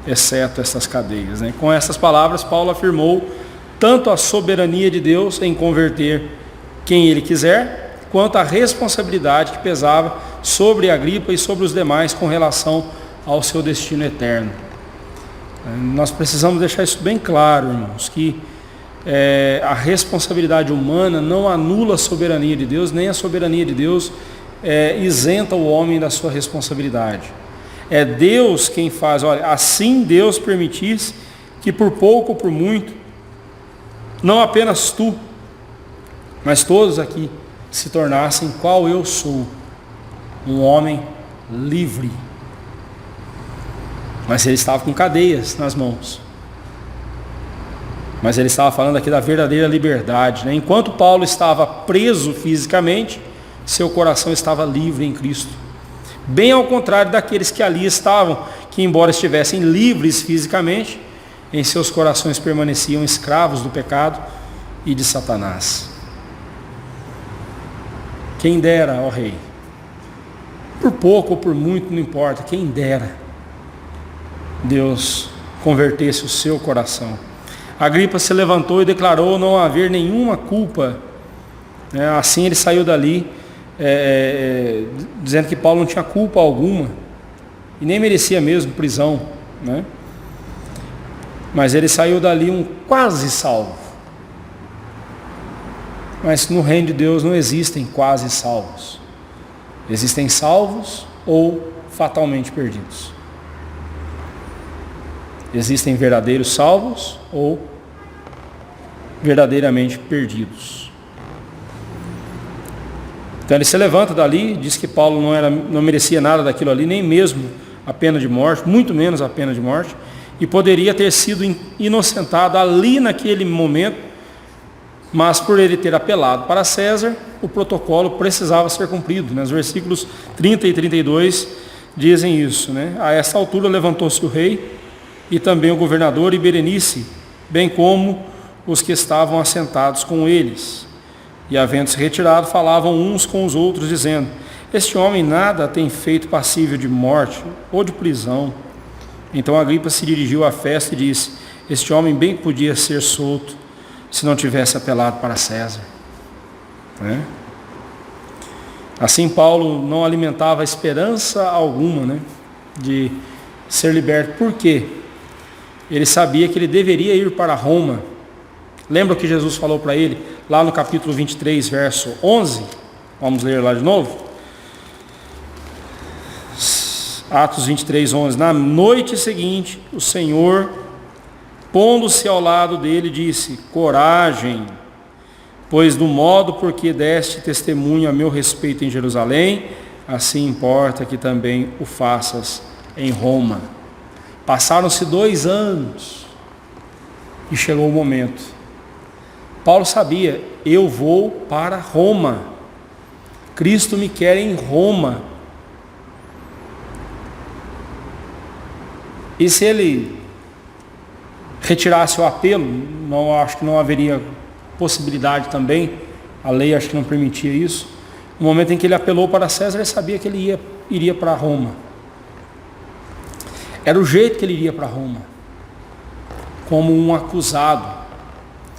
Speaker 1: exceto essas cadeias. Né? Com essas palavras, Paulo afirmou tanto a soberania de Deus em converter quem ele quiser, quanto a responsabilidade que pesava sobre Agripa e sobre os demais com relação ao seu destino eterno. Nós precisamos deixar isso bem claro, irmãos, que a responsabilidade humana não anula a soberania de Deus, nem a soberania de Deus isenta o homem da sua responsabilidade. É Deus quem faz, olha, assim Deus permitisse que por pouco ou por muito, não apenas tu, mas todos aqui se tornassem qual eu sou, um homem livre. Mas ele estava com cadeias nas mãos. Mas ele estava falando aqui da verdadeira liberdade. Né? Enquanto Paulo estava preso fisicamente, seu coração estava livre em Cristo. Bem ao contrário daqueles que ali estavam, que embora estivessem livres fisicamente, em seus corações permaneciam escravos do pecado e de Satanás. Quem dera, ó rei, por pouco ou por muito, não importa, quem dera, Deus convertesse o seu coração. Agripa se levantou e declarou não haver nenhuma culpa. Assim ele saiu dali, dizendo que Paulo não tinha culpa alguma, e nem merecia mesmo prisão. Né? Mas ele saiu dali um quase salvo. Mas no reino de Deus não existem quase salvos. Existem salvos ou fatalmente perdidos. Existem verdadeiros salvos ou verdadeiramente perdidos. Então ele se levanta dali, diz que Paulo não merecia nada daquilo ali, nem mesmo a pena de morte, muito menos a pena de morte, e poderia ter sido inocentado ali naquele momento, mas por ele ter apelado para César, o protocolo precisava ser cumprido. Nos versículos 30 e 32 dizem isso. Né? A essa altura levantou-se o rei e também o governador e Berenice, bem como os que estavam assentados com eles. E havendo-se retirado, falavam uns com os outros, dizendo, este homem nada tem feito passível de morte ou de prisão. Então Agripa se dirigiu à festa e disse, este homem bem podia ser solto, se não tivesse apelado para César. Né? Assim Paulo não alimentava esperança alguma, né, de ser liberto. Por quê? Ele sabia que ele deveria ir para Roma. Lembra o que Jesus falou para ele, lá no capítulo 23, verso 11? Vamos ler lá de novo? Atos 23, 11. Na noite seguinte, o Senhor, pondo-se ao lado dele, disse, coragem, Pois do modo por que deste testemunho a meu respeito em Jerusalém, assim importa que também o faças em Roma. Passaram-se 2 anos e chegou o momento. Paulo sabia, eu vou para Roma. Cristo me quer em Roma. E se ele retirasse o apelo, acho que não haveria possibilidade também, a lei acho que não permitia isso. No momento em que ele apelou para César, ele sabia que ele iria para Roma. Era o jeito que ele iria para Roma, como um acusado,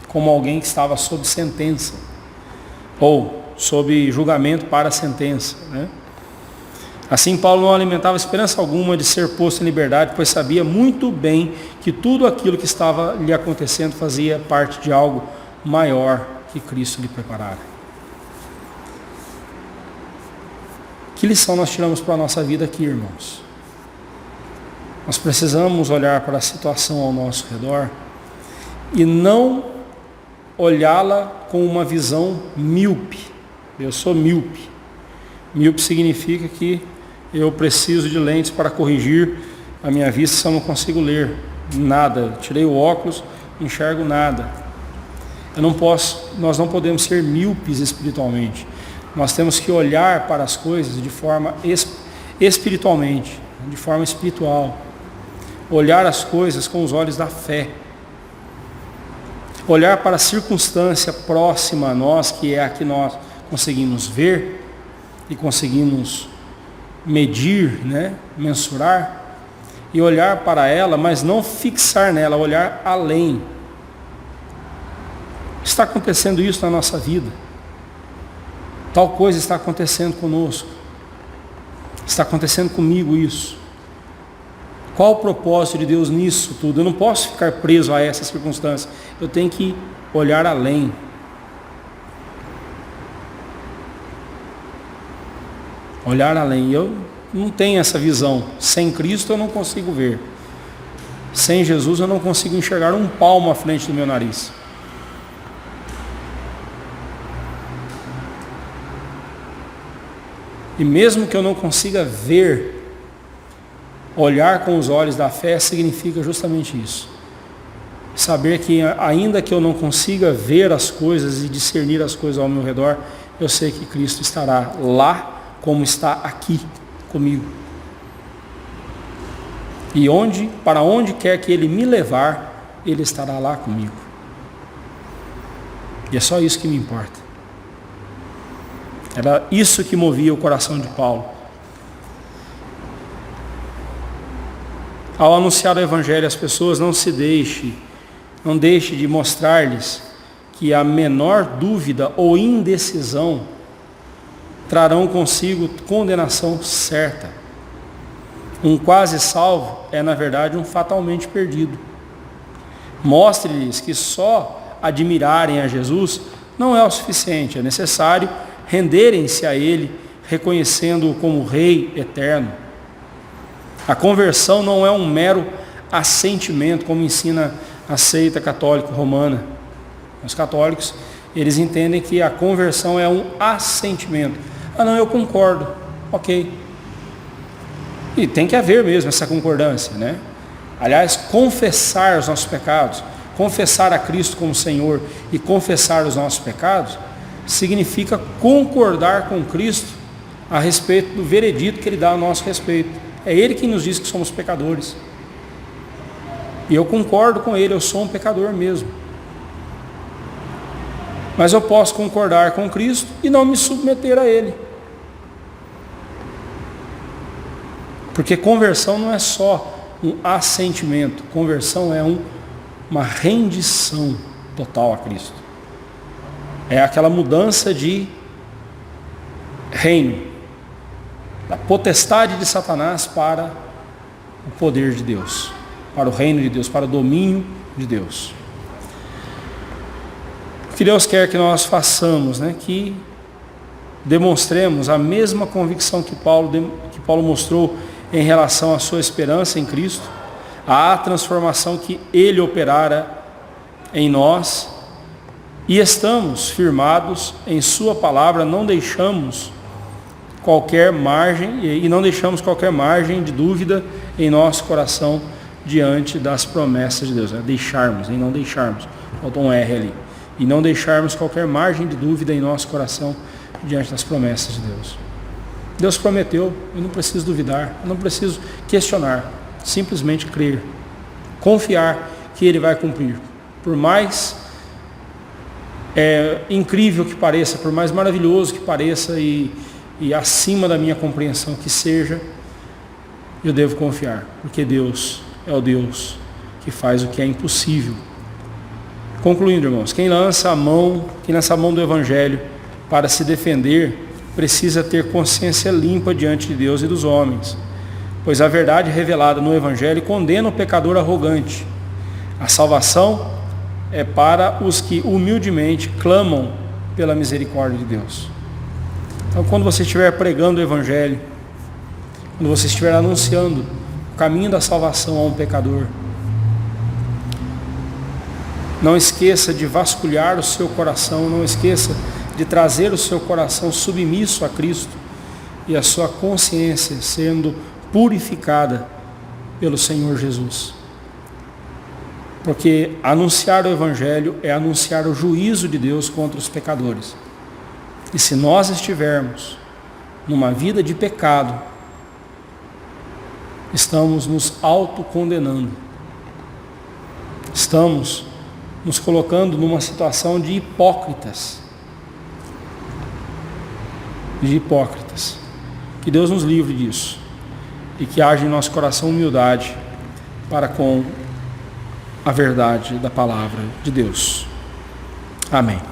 Speaker 1: como alguém que estava sob sentença, ou sob julgamento para a sentença, né? Assim, Paulo não alimentava esperança alguma de ser posto em liberdade, pois sabia muito bem que tudo aquilo que estava lhe acontecendo fazia parte de algo maior que Cristo lhe preparara. Que lição nós tiramos para a nossa vida aqui, irmãos? Nós precisamos olhar para a situação ao nosso redor e não olhá-la com uma visão míope. Eu sou míope. Míope significa que eu preciso de lentes para corrigir a minha vista se eu não consigo ler nada. Tirei o óculos, não enxergo nada. Nós não podemos ser míopes espiritualmente. Nós temos que olhar para as coisas de forma espiritualmente, de forma espiritual. Olhar as coisas com os olhos da fé. Olhar para a circunstância próxima a nós, que é a que nós conseguimos ver e conseguimos medir, né? Mensurar, e olhar para ela, mas não fixar nela, olhar além. Está acontecendo isso na nossa vida. Tal coisa está acontecendo conosco. Está acontecendo comigo isso. Qual o propósito de Deus nisso tudo? Eu não posso ficar preso a essa circunstância. Eu tenho que olhar além. Olhar além. Eu não tenho essa visão. Sem Cristo eu não consigo ver. Sem Jesus eu não consigo enxergar um palmo à frente do meu nariz. E mesmo que eu não consiga ver, olhar com os olhos da fé significa justamente isso. Saber que ainda que eu não consiga ver as coisas e discernir as coisas ao meu redor, eu sei que Cristo estará lá como está aqui comigo. E para onde quer que Ele me levar, Ele estará lá comigo. E é só isso que me importa. Era isso que movia o coração de Paulo. Ao anunciar o Evangelho às pessoas, não deixe de mostrar-lhes que a menor dúvida ou indecisão trarão consigo condenação certa. Um quase salvo é, na verdade, um fatalmente perdido. Mostre-lhes que só admirarem a Jesus não é o suficiente, é necessário renderem-se a Ele, reconhecendo-o como Rei eterno. A conversão não é um mero assentimento, como ensina a seita católica romana. Os católicos, eles entendem que a conversão é um assentimento. Ah, não, eu concordo. Ok. E tem que haver mesmo essa concordância, né? Aliás, confessar os nossos pecados, confessar a Cristo como Senhor e confessar os nossos pecados, significa concordar com Cristo a respeito do veredito que Ele dá ao nosso respeito. É Ele quem nos diz que somos pecadores. E eu concordo com Ele, eu sou um pecador mesmo. Mas eu posso concordar com Cristo e não me submeter a Ele. Porque conversão não é só um assentimento, conversão é uma rendição total a Cristo. É aquela mudança de reino, da potestade de Satanás para o poder de Deus, para o reino de Deus, para o domínio de Deus. O que Deus quer que nós façamos, né? Que demonstremos a mesma convicção que Paulo mostrou em relação à sua esperança em Cristo, à transformação que Ele operara em nós, e estamos firmados em sua palavra, não deixamos qualquer margem de dúvida em nosso coração diante das promessas de Deus. Não deixarmos, faltou um R ali, e não deixarmos qualquer margem de dúvida em nosso coração diante das promessas de Deus. Deus prometeu, eu não preciso duvidar, eu não preciso questionar, simplesmente crer, confiar que Ele vai cumprir. Por mais incrível que pareça, por mais maravilhoso que pareça e acima da minha compreensão que seja, eu devo confiar, porque Deus é o Deus que faz o que é impossível. Concluindo, irmãos, quem lança a mão do Evangelho para se defender, precisa ter consciência limpa diante de Deus e dos homens, pois a verdade revelada no Evangelho condena o pecador arrogante. A salvação é para os que humildemente clamam pela misericórdia de Deus. Então, quando você estiver pregando o Evangelho, quando você estiver anunciando o caminho da salvação a um pecador, não esqueça de vasculhar o seu coração, não esqueça de trazer o seu coração submisso a Cristo e a sua consciência sendo purificada pelo Senhor Jesus. Porque anunciar o Evangelho é anunciar o juízo de Deus contra os pecadores. E se nós estivermos numa vida de pecado, estamos nos autocondenando. Estamos nos colocando numa situação de hipócritas. Que Deus nos livre disso e que haja em nosso coração humildade para com a verdade da palavra de Deus. Amém.